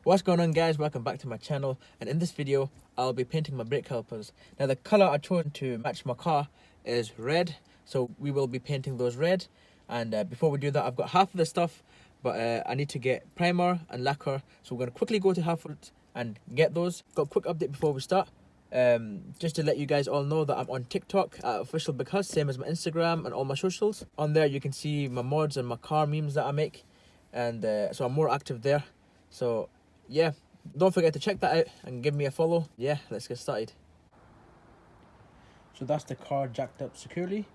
What's going on, guys? Welcome back to my channel, and in this video I'll be painting my brake calipers. Now the color I chose to match my car is red, so we will be painting those red. And before we do that, I've got half of the stuff, but I need to get primer and lacquer, so we're going to quickly go to Halfords and get those. Got a quick update before we start. Just to let you guys all know that I'm on TikTok at official because, same as my Instagram and all my socials. On there you can see my mods and my car memes that I make, and so I'm more active there. So yeah, don't forget to check that out and give me a follow. Yeah, let's get started. So that's the car jacked up securely,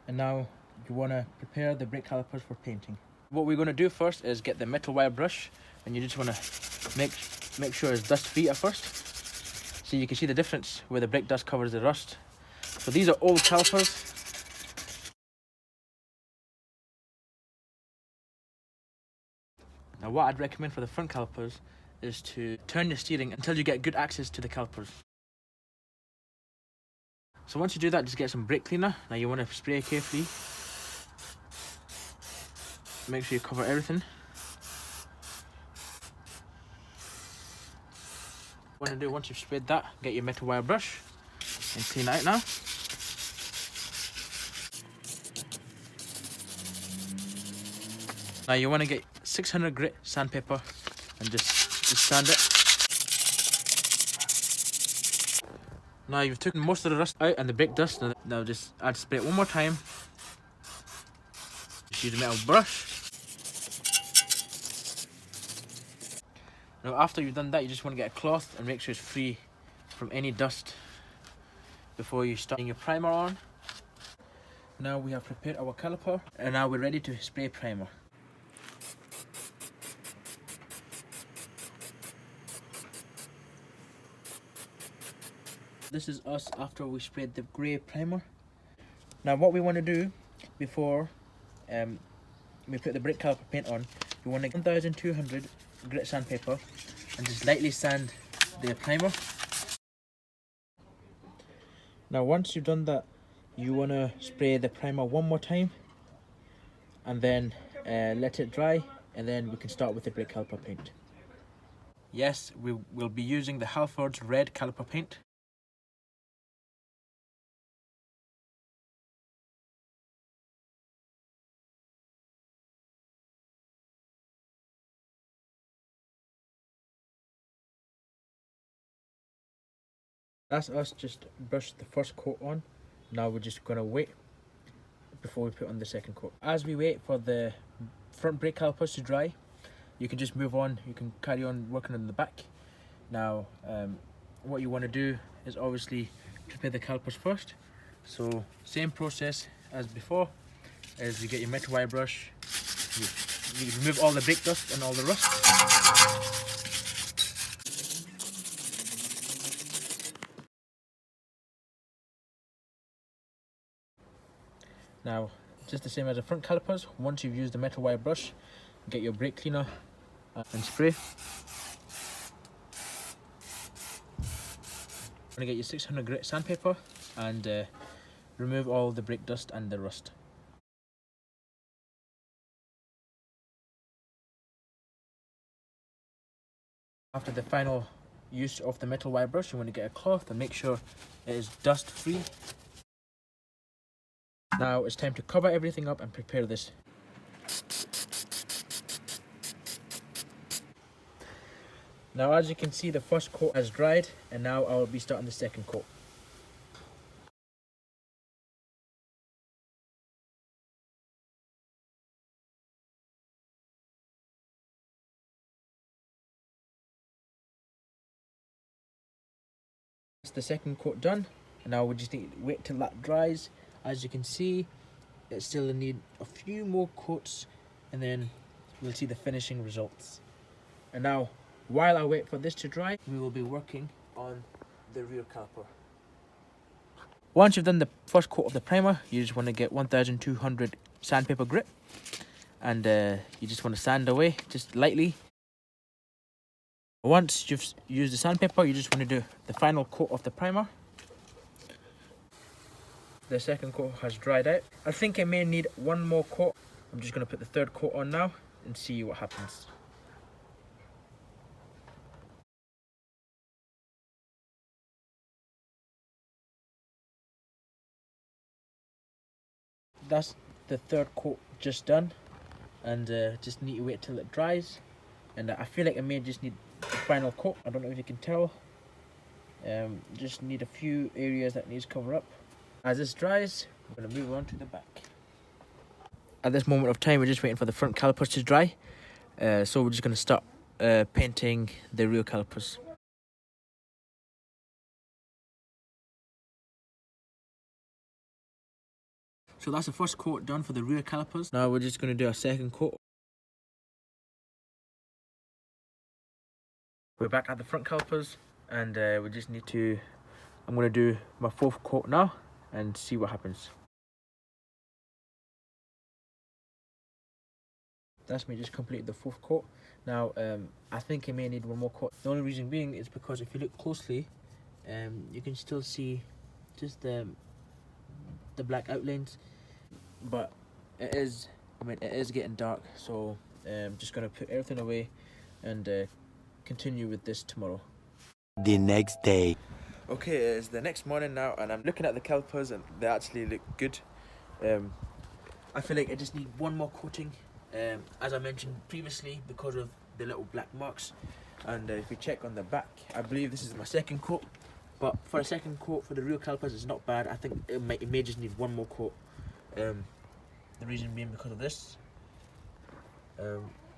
and now you want to prepare the brake calipers for painting. What we're going to do first is get the metal wire brush, and you just want to make sure it's dust free at first, so you can see the difference where the brake dust covers the rust. So these are old calipers. Now what I'd recommend for the front calipers is to turn your steering until you get good access to the calipers. So once you do that, just get some brake cleaner. Now you want to spray carefully. Make sure you cover everything. What you want to do once you've sprayed that, get your metal wire brush and clean it out now. Now you want to get 600 grit sandpaper and just sand it. Now you've taken most of the rust out and the brake dust. Now just add spray it one more time. Just use a metal brush. Now after you've done that, you just want to get a cloth and make sure it's free from any dust before you start your primer on. Now we have prepared our caliper, and now we're ready to spray primer. This is us after we sprayed the grey primer. Now what we want to do before we put the brake caliper paint on, we want to get 1200 grit sandpaper and just lightly sand the primer. Now once you've done that, you want to spray the primer one more time and then let it dry, and then we can start with the brake caliper paint. Yes, we will be using the Halfords red caliper paint. That's us just brushed the first coat on. Now we're just gonna wait before we put on the second coat. As we wait for the front brake calipers to dry, you can just move on. You can carry on working on the back. Now what you want to do is obviously prepare the calipers first. So same process as before, as you get your metal wire brush, you remove all the brake dust and all the rust. Now, just the same as the front calipers, once you've used the metal wire brush, get your brake cleaner and spray. You're going to get your 600 grit sandpaper and remove all the brake dust and the rust. After the final use of the metal wire brush, you want to get a cloth and make sure it is dust free. Now it's time to cover everything up and prepare this. Now as you can see, the first coat has dried, and now I will be starting the second coat. That's the second coat done, and now we just need to wait till that dries. As you can see, it still need a few more coats, and then we'll see the finishing results. And now, while I wait for this to dry, we will be working on the rear caliper. Once you've done the first coat of the primer, you just want to get 1200 sandpaper grit, and you just want to sand away just lightly. Once you've used the sandpaper, you just want to do the final coat of the primer. The second coat has dried out. I think I may need one more coat. I'm just going to put the third coat on now and see what happens. that's the third coat just done, and just need to wait till it dries. And I feel like I may just need the final coat. I don't know if you can tell. Just need a few areas that needs cover up. As this dries, we're going to move on to the back. At this moment of time, we're just waiting for the front calipers to dry. So we're just going to start painting the rear calipers. So that's the first coat done for the rear calipers. Now we're just going to do a second coat. We're back at the front calipers, and we just need to, I'm going to do my fourth coat now and see what happens. That's me just completed the fourth coat. Now I think I may need one more coat. The only reason being is because if you look closely, you can still see just the black outlines, but it is getting dark, so I'm just going to put everything away and continue with this tomorrow. The next day. Okay, it's the next morning now, and I'm looking at the calipers and they actually look good. I feel like I just need one more coating, as I mentioned previously, because of the little black marks. And if we check on the back, I believe this is my second coat, but for a second coat for the rear calipers it's not bad. I think it may just need one more coat. The reason being because of this.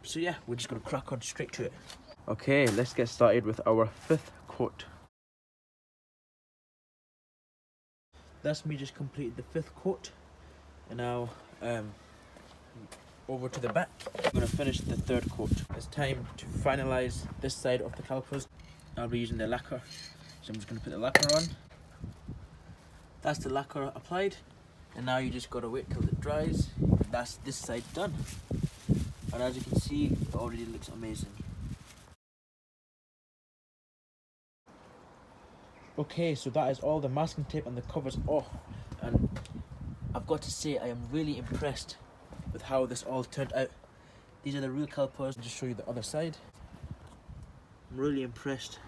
So yeah, we're just going to crack on straight to it. Okay, let's get started with our fifth coat. That's me just completed the fifth coat, and now over to the back. I'm going to finish the third coat. It's time to finalize this side of the calipers. I'll be using the lacquer, so I'm just going to put the lacquer on. That's the lacquer applied, and now you just got to wait till it dries. That's this side done, and as you can see, it already looks amazing. Okay, so that is all the masking tape and the covers off, and I've got to say I am really impressed with how this all turned out. These are the real calipers. I'll just show you the other side. I'm really impressed.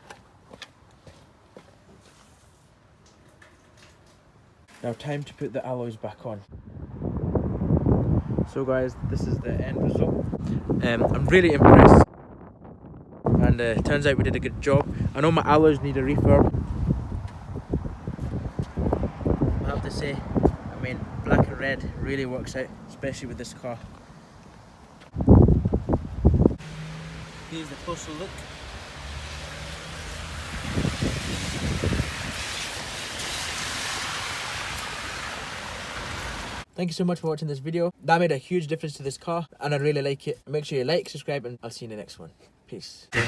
Now time to put the alloys back on. So guys, this is the end result. I'm really impressed, and it turns out we did a good job. I know my alloys need a refurb. I have to say, I mean, black and red really works out, especially with this car. Here's the closer look. Thank you so much for watching this video. That made a huge difference to this car, and I really like it. Make sure you like, subscribe, and I'll see you in the next one. Peace. Bye.